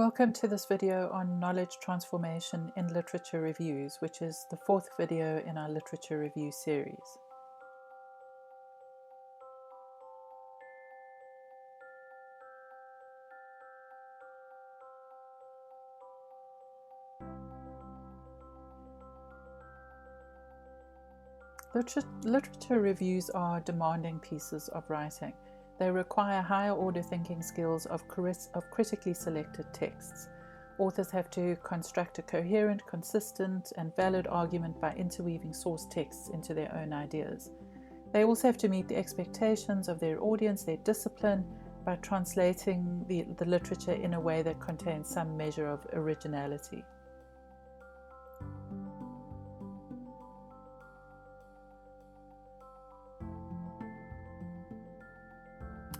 Welcome to this video on knowledge transformation in literature reviews, which is the fourth video in our literature review series. Literature reviews are demanding pieces of writing. They require higher order thinking skills of critically selected texts. Authors have to construct a coherent, consistent, and valid argument by interweaving source texts into their own ideas. They also have to meet the expectations of their audience, their discipline, by translating the literature in a way that contains some measure of originality.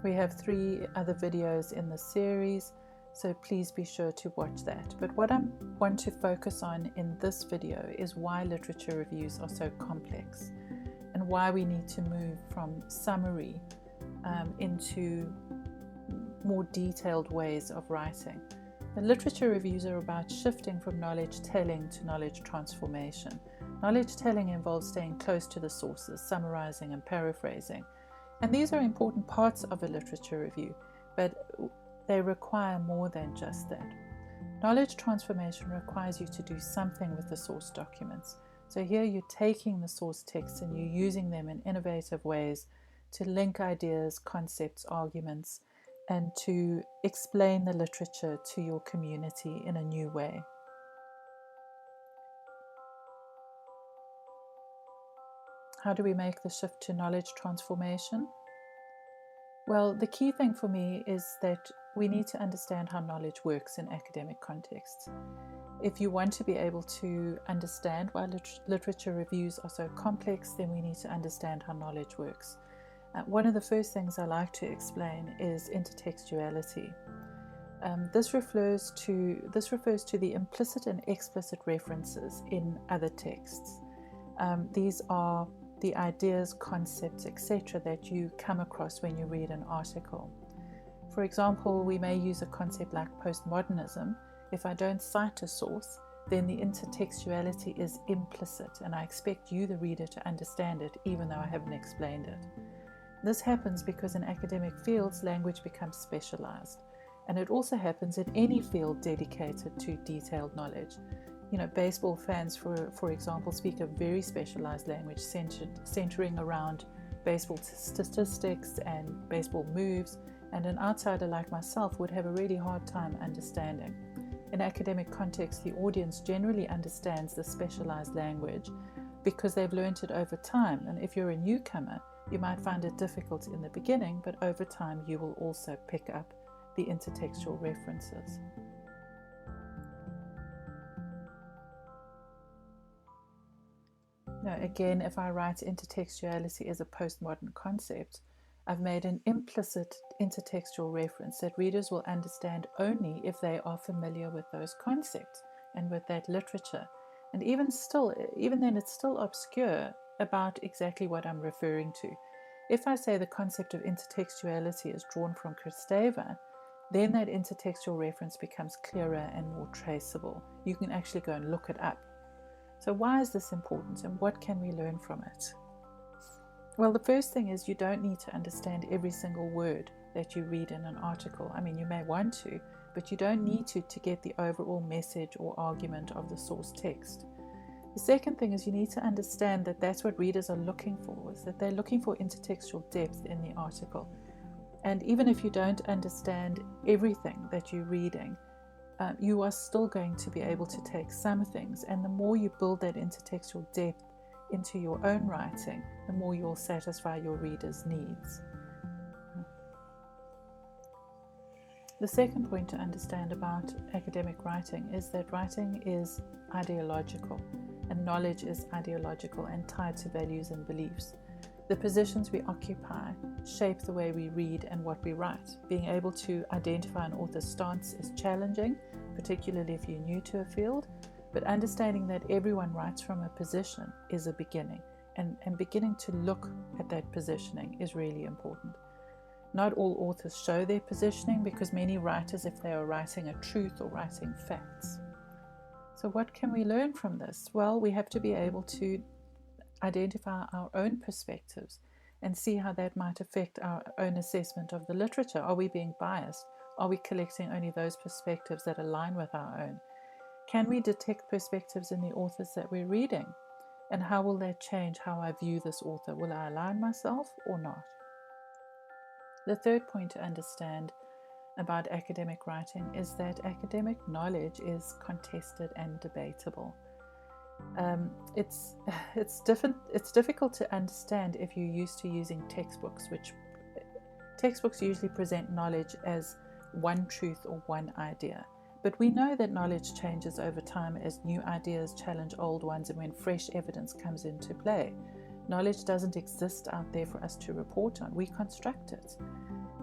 We have 3 other videos in the series, so please be sure to watch that. But what I want to focus on in this video is why literature reviews are so complex and why we need to move from summary into more detailed ways of writing. The literature reviews are about shifting from knowledge telling to knowledge transformation. Knowledge telling involves staying close to the sources, summarizing and paraphrasing. And these are important parts of a literature review, but they require more than just that. Knowledge transformation requires you to do something with the source documents. So here you're taking the source texts and you're using them in innovative ways to link ideas, concepts, arguments, and to explain the literature to your community in a new way. How do we make the shift to knowledge transformation? Well, the key thing for me is that we need to understand how knowledge works in academic contexts. If you want to be able to understand why literature reviews are so complex, then we need to understand how knowledge works. One of the first things I like to explain is intertextuality. This refers to the implicit and explicit references in other texts. These are the ideas, concepts, etc. that you come across when you read an article. For example, we may use a concept like postmodernism. If I don't cite a source, then the intertextuality is implicit, and I expect you, the reader, to understand it even though I haven't explained it. This happens because in academic fields, language becomes specialized, and it also happens in any field dedicated to detailed knowledge. Baseball fans, for example, speak a very specialized language centering around baseball statistics and baseball moves, and an outsider like myself would have a really hard time understanding. In academic context, the audience generally understands the specialized language because they've learned it over time, and if you're a newcomer, you might find it difficult in the beginning, but over time you will also pick up the intertextual references. Now, again, if I write intertextuality as a postmodern concept, I've made an implicit intertextual reference that readers will understand only if they are familiar with those concepts and with that literature. And even then, it's still obscure about exactly what I'm referring to. If I say the concept of intertextuality is drawn from Kristeva, then that intertextual reference becomes clearer and more traceable. You can actually go and look it up. So why is this important, and what can we learn from it? Well, the first thing is you don't need to understand every single word that you read in an article. I mean, you may want to, but you don't need to get the overall message or argument of the source text. The second thing is you need to understand that that's what readers are looking for, is that they're looking for intertextual depth in the article. And even if you don't understand everything that you're reading, you are still going to be able to take some things, and the more you build that intertextual depth into your own writing, the more you'll satisfy your readers' needs. The second point to understand about academic writing is that writing is ideological, and knowledge is ideological and tied to values and beliefs. The positions we occupy shape the way we read and what we write. Being able to identify an author's stance is challenging, particularly if you're new to a field, but understanding that everyone writes from a position is a beginning, and beginning to look at that positioning is really important. Not all authors show their positioning, because many write as if they are writing a truth or writing facts. So what can we learn from this? Well, we have to be able to identify our own perspectives and see how that might affect our own assessment of the literature. Are we being biased? Are we collecting only those perspectives that align with our own? Can we detect perspectives in the authors that we're reading? And how will that change how I view this author? Will I align myself or not? The third point to understand about academic writing is that academic knowledge is contested and debatable. It's difficult to understand if you're used to using textbooks, which textbooks usually present knowledge as one truth or one idea. But we know that knowledge changes over time as new ideas challenge old ones and when fresh evidence comes into play. Knowledge doesn't exist out there for us to report on. We construct it.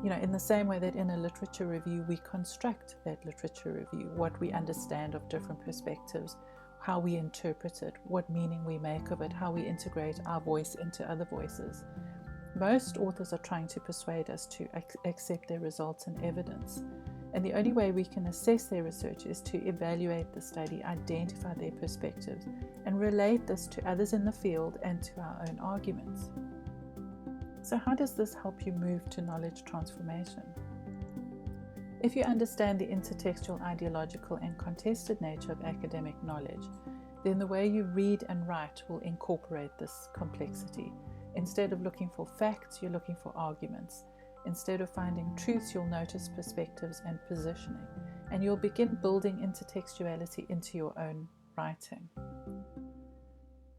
In the same way that in a literature review, we construct that literature review, what we understand of different perspectives, how we interpret it, what meaning we make of it, how we integrate our voice into other voices. Most authors are trying to persuade us to accept their results and evidence. And the only way we can assess their research is to evaluate the study, identify their perspectives, and relate this to others in the field and to our own arguments. So how does this help you move to knowledge transformation? If you understand the intertextual, ideological, and contested nature of academic knowledge, then the way you read and write will incorporate this complexity. Instead of looking for facts, you're looking for arguments. Instead of finding truths, you'll notice perspectives and positioning, and you'll begin building intertextuality into your own writing.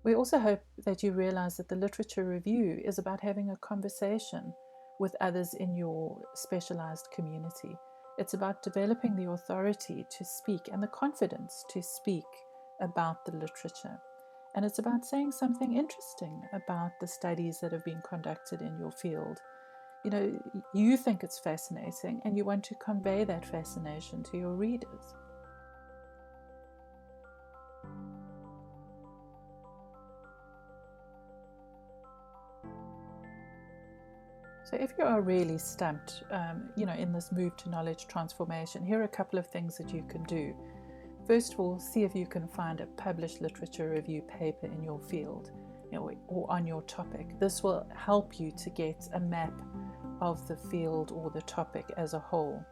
We also hope that you realize that the literature review is about having a conversation with others in your specialized community. It's about developing the authority to speak and the confidence to speak about the literature. And it's about saying something interesting about the studies that have been conducted in your field. You think it's fascinating and you want to convey that fascination to your readers. So if you are really stumped, in this move to knowledge transformation, here are a couple of things that you can do. First of all, see if you can find a published literature review paper in your field, or on your topic. This will help you to get a map of the field or the topic as a whole.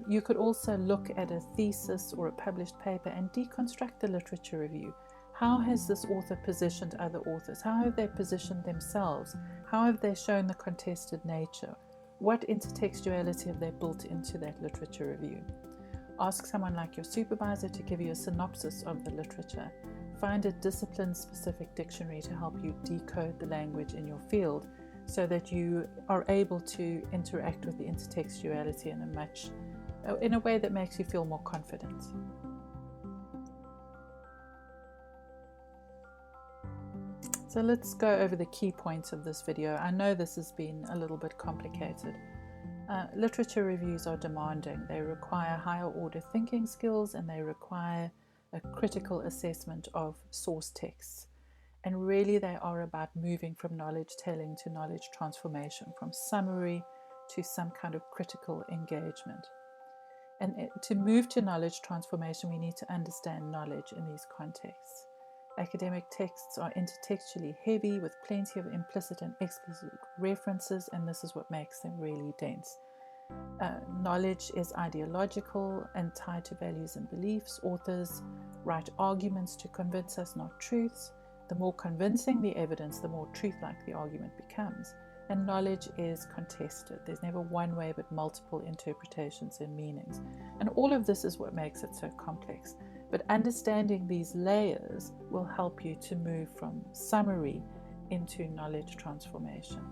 You could also look at a thesis or a published paper and deconstruct the literature review. How has this author positioned other authors? How have they positioned themselves? How have they shown the contested nature? What intertextuality have they built into that literature review? Ask someone like your supervisor to give you a synopsis of the literature. Find a discipline-specific dictionary to help you decode the language in your field so that you are able to interact with the intertextuality in a way that makes you feel more confident. So let's go over the key points of this video. I know this has been a little bit complicated. Literature reviews are demanding. They require higher order thinking skills and they require a critical assessment of source texts. And really they are about moving from knowledge telling to knowledge transformation, from summary to some kind of critical engagement. And to move to knowledge transformation, we need to understand knowledge in these contexts. Academic texts are intertextually heavy with plenty of implicit and explicit references, and this is what makes them really dense. Knowledge is ideological and tied to values and beliefs. Authors write arguments to convince us, not truths. The more convincing the evidence, the more truth-like the argument becomes. And knowledge is contested. There's never one way but multiple interpretations and meanings. And all of this is what makes it so complex. But understanding these layers will help you to move from summary into knowledge transformation.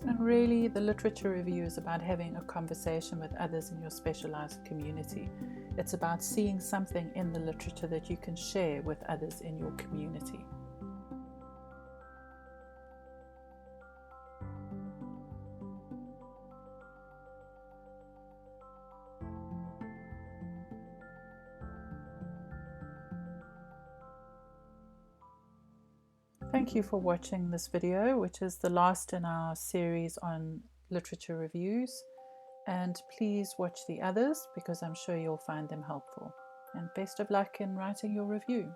And really, the literature review is about having a conversation with others in your specialized community. It's about seeing something in the literature that you can share with others in your community. Thank you for watching this video, which is the last in our series on literature reviews. And please watch the others because I'm sure you'll find them helpful. And best of luck in writing your review.